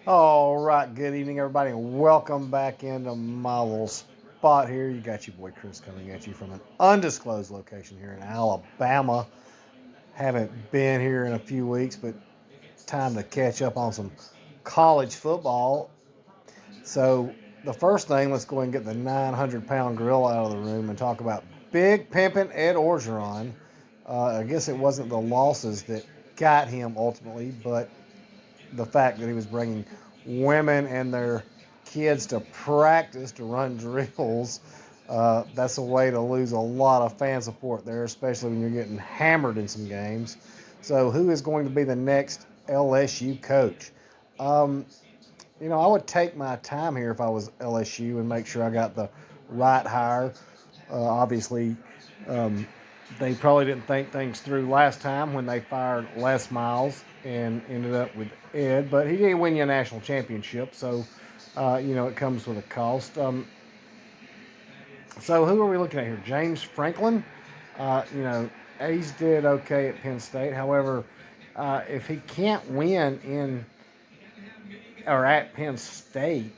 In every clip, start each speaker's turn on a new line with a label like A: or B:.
A: All right, good evening, everybody, and welcome back into my little spot here. You got your boy Chris coming at you from an undisclosed location here in Alabama. Haven't been here in a few weeks, but time to catch up on some college football. So, the first thing, let's go ahead and get the 900-pound gorilla out of the room and talk about Big Pimpin' Ed Orgeron. I guess it wasn't the losses that got him ultimately, but the fact that he was bringing women and their kids to practice to run drills. That's a way to lose a lot of fan support there, especially when you're getting hammered in some games. So, who is going to be the next LSU coach? Um, I would take my time here if I was LSU and make sure I got the right hire. Obviously, um, they probably didn't think things through last time when they fired Les Miles and ended up with Ed, but he didn't win you a national championship, so it comes with a cost. So who are we looking at here? James Franklin. A's did okay at Penn State. However, if he can't win in or at Penn State,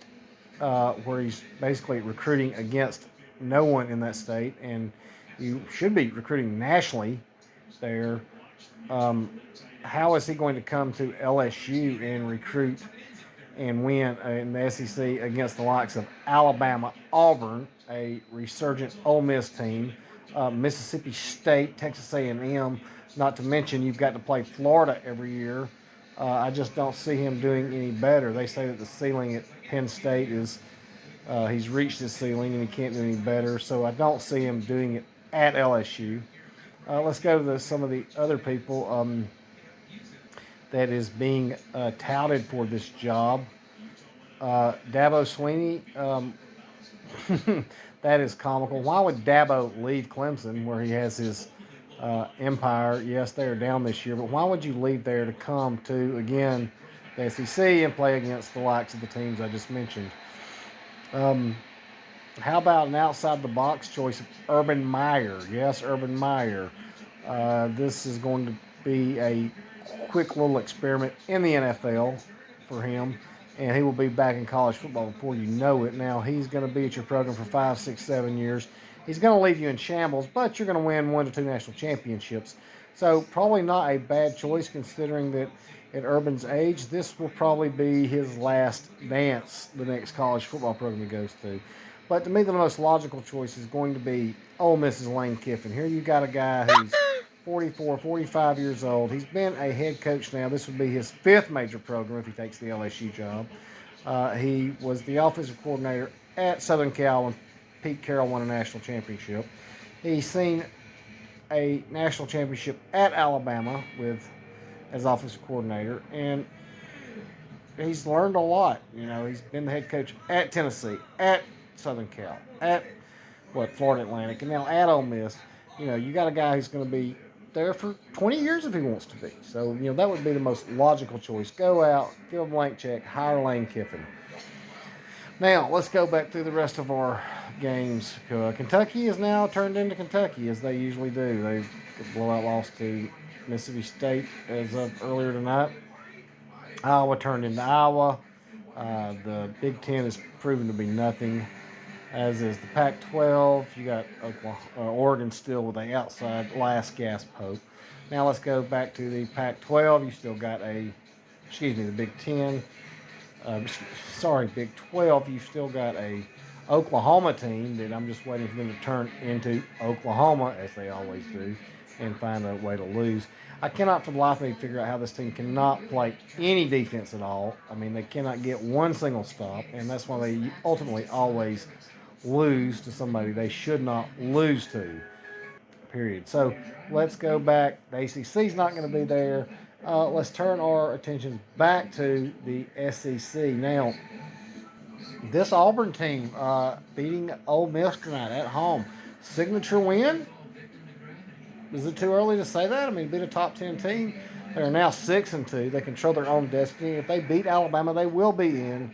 A: where he's basically recruiting against no one in that state, and you should be recruiting nationally there. How is he going to come to LSU and recruit and win in the SEC against the likes of Alabama, Auburn, a resurgent Ole Miss team, Mississippi State, Texas A&M? Not to mention you've got to play Florida every year. I just don't see him doing any better. They say that the ceiling at Penn State is he's reached his ceiling and he can't do any better. So I don't see him doing it at LSU. Let's go to some of the other people that is being touted for this job. Dabo Sweeney, that is comical. Why would Dabo leave Clemson where he has his empire? Yes, they are down this year, but why would you leave there to come to, again, the SEC and play against the likes of the teams I just mentioned? How about an outside-the-box choice of Urban Meyer? Yes, Urban Meyer. This is going to be a quick little experiment in the NFL for him, and he will be back in college football before you know it. Now, he's going to be at your program for 5, 6, 7 years. He's going to leave you in shambles, but you're going to win 1 to 2 national championships. So probably not a bad choice considering that at Urban's age, this will probably be his last dance, the next college football program he goes to. But to me, the most logical choice is going to be Ole Miss's Lane Kiffin. Here you got a guy who's 44, 45 years old. He's been a head coach now. This would be his 5th major program if he takes the LSU job. He was the offensive coordinator at Southern Cal when Pete Carroll won a national championship. He's seen a national championship at Alabama as offensive coordinator, and he's learned a lot. He's been the head coach at Tennessee, at Southern Cal, at Florida Atlantic, and now at Ole Miss. You got a guy who's going to be there for 20 years if he wants to be. So, that would be the most logical choice. Go out, fill a blank check, hire Lane Kiffin. Now, let's go back through the rest of our games. Kentucky is now turned into Kentucky, as they usually do. They blowout loss to Mississippi State as of earlier tonight. Iowa turned into Iowa. The Big Ten has proven to be nothing, as is the Pac-12. You got Oregon still with the outside last gasp hope. Now let's go back to the Pac-12. You still got the Big Ten. Big 12. You've still got a Oklahoma team that I'm just waiting for them to turn into Oklahoma, as they always do, and find a way to lose. I cannot for the life of me figure out how this team cannot play any defense at all. I mean, they cannot get one single stop, and that's why they ultimately always lose to somebody they should not lose to, period. So let's go back. The ACC's not going to be there. Let's turn our attention back to the SEC. Now, this Auburn team beating Ole Miss tonight at home. Signature win? Is it too early to say that? I mean, beat a top 10 team. They are now 6-2. They control their own destiny. If they beat Alabama, they will be in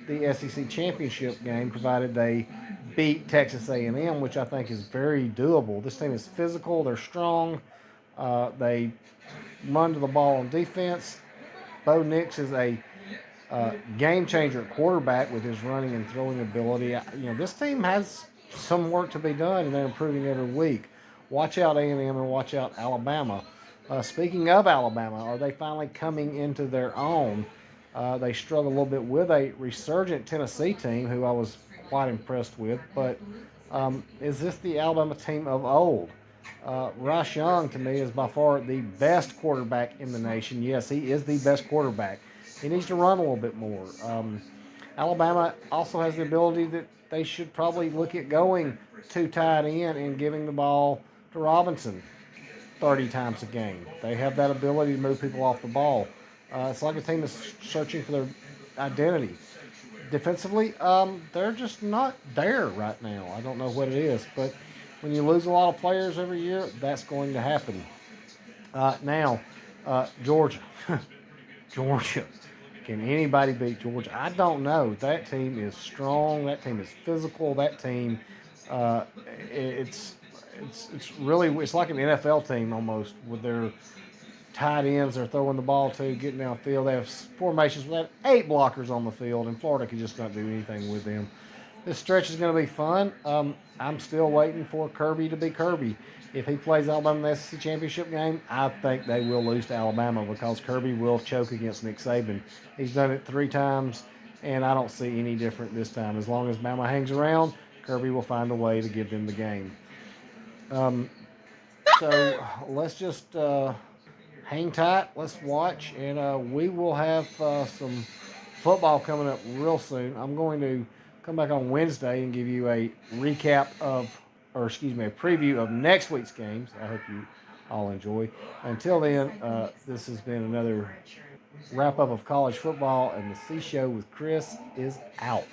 A: the SEC championship game, provided they beat Texas A&M, which I think is very doable. This team is physical. They're strong. They run to the ball on defense. Bo Nix is a Game changer at quarterback with his running and throwing ability. This team has some work to be done, and they're improving every week. Watch out A&M and watch out Alabama. Speaking of Alabama, are they finally coming into their own? They struggle a little bit with a resurgent Tennessee team, who I was quite impressed with. But is this the Alabama team of old? Rice Young, to me, is by far the best quarterback in the nation. Yes, he is the best quarterback. He needs to run a little bit more. Alabama also has the ability that they should probably look at going too tight end and giving the ball to Robinson 30 times a game. They have that ability to move people off the ball. It's like a team that's searching for their identity. Defensively, they're just not there right now. I don't know what it is, but when you lose a lot of players every year, that's going to happen. Georgia. Georgia. Can anybody beat Georgia? I don't know. That team is strong. That team is physical. That team, uh, it's like an NFL team almost with their tight ends they're throwing the ball to, getting downfield. They have formations with 8 blockers on the field, and Florida can just not do anything with them. This stretch is going to be fun. I'm still waiting for Kirby to be Kirby. If he plays Alabama in the SEC championship game, I think they will lose to Alabama because Kirby will choke against Nick Saban. He's done it 3 times, and I don't see any different this time. As long as Bama hangs around, Kirby will find a way to give them the game. So let's just hang tight. Let's watch, and we will have some football coming up real soon. I'm going to come back on Wednesday and give you a recap a preview of next week's games. I hope you all enjoy. Until then, this has been another wrap up of college football, and the C Show with Chris is out.